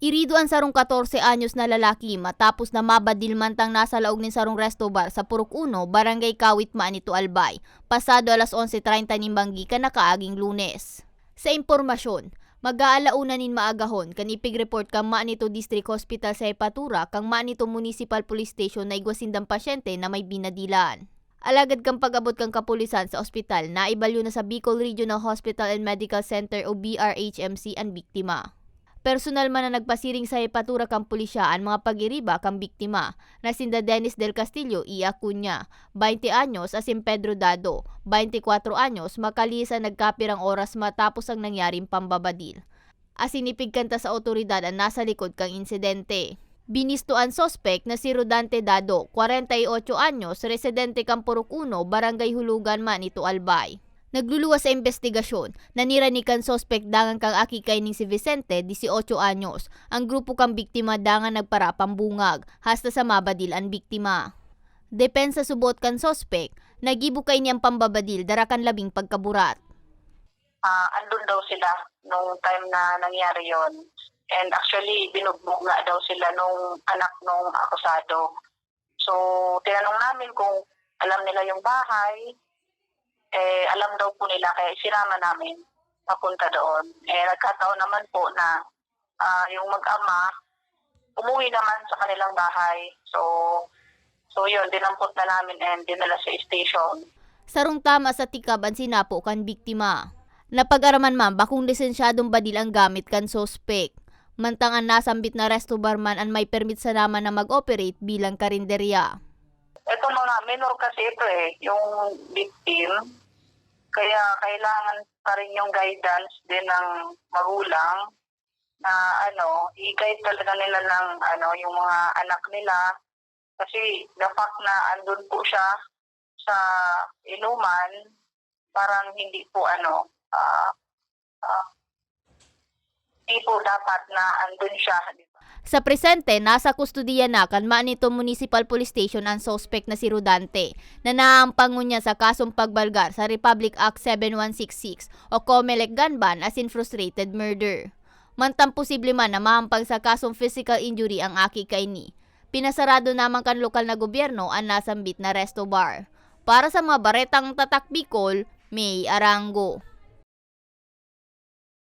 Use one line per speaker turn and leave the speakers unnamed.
Irido ang sarong 14 anyos na lalaki matapos na mabadil mantang nasa laog ng sarong resto bar sa Purok 1, Barangay Kawit Manito Albay, pasado alas 11:30 ng banggi kanakaaging Lunes. Sa impormasyon, mag-aalauna nin maagahon kanipig report kang Manito District Hospital sa Epatura kang Manito Municipal Police Station na igwasindang pasyente na may binadilan. Alagad kang pag-abot kang kapulisan sa ospital na ibalyo na sa Bicol Regional Hospital and Medical Center o BRHMC ang biktima. Personal man na nagpasiring sa Epatura kang pulisya ang mga pag-iriba kang biktima na sinda Dennis Del Castillo y Acuña, 20 anyos asin Pedro Dado, 24 anyos makalis ang nagkapirang oras matapos ang nangyaring pambabadil. Asinipig kanta sa otoridad ang nasa likod kang insidente. Binisto ang sospek na si Rodante Dado, 48 anyos, residente kang Purok 1, Barangay Hulugan, Manito Albay. Nagluluwas sa investigasyon, nanira ni kan sospek dangan kang akikay ning si Vicente, 18 anyos. Ang grupo kang biktima dangan nagparapang bungag, hasta sa mabadil ang biktima. Depensa subot kan sospek, nagibukay niyang pambabadil darakan labing pagkaburat.
Andun daw sila nung time na nangyari yon. And actually, binugbog nga daw sila nung anak nung akusado. So, tinanong namin kung alam nila yung bahay. Alam daw po nila kaya sinama namin papunta doon. Nagkataon naman po na yung mag-ama umuwi naman sa kanilang bahay. So yun, dinampot na namin and dinala sa station.
Sarong tama sa tikab ang sinapo kan biktima. Napag-araman man bakung lisensyadong badil ang gamit kan sospek. Mantang ang nasambit na resto barman ang may permit sa naman na mag-operate bilang karinderya.
Ito mga minor kasi ito yung victim. Kaya kailangan pa rin yung guidance din ng magulang na i-guide talaga nila ng yung mga anak nila. Kasi the fact na andun po siya sa inuman, parang hindi po hindi po dapat na andun siya.
Sa presente, nasa kustudiya na kan Manito Municipal Police Station ang suspect na si Rodante na naampangon niya sa kasong pagbalgar sa Republic Act 7166 o COMELEC gun ban as in frustrated murder. Mantang posible man na mahampang sa kasong physical injury ang aki kay ni. Pinasarado naman kan lokal na gobyerno ang nasambit na resto bar. Para sa mga baretang tatak Bicol, May Arango.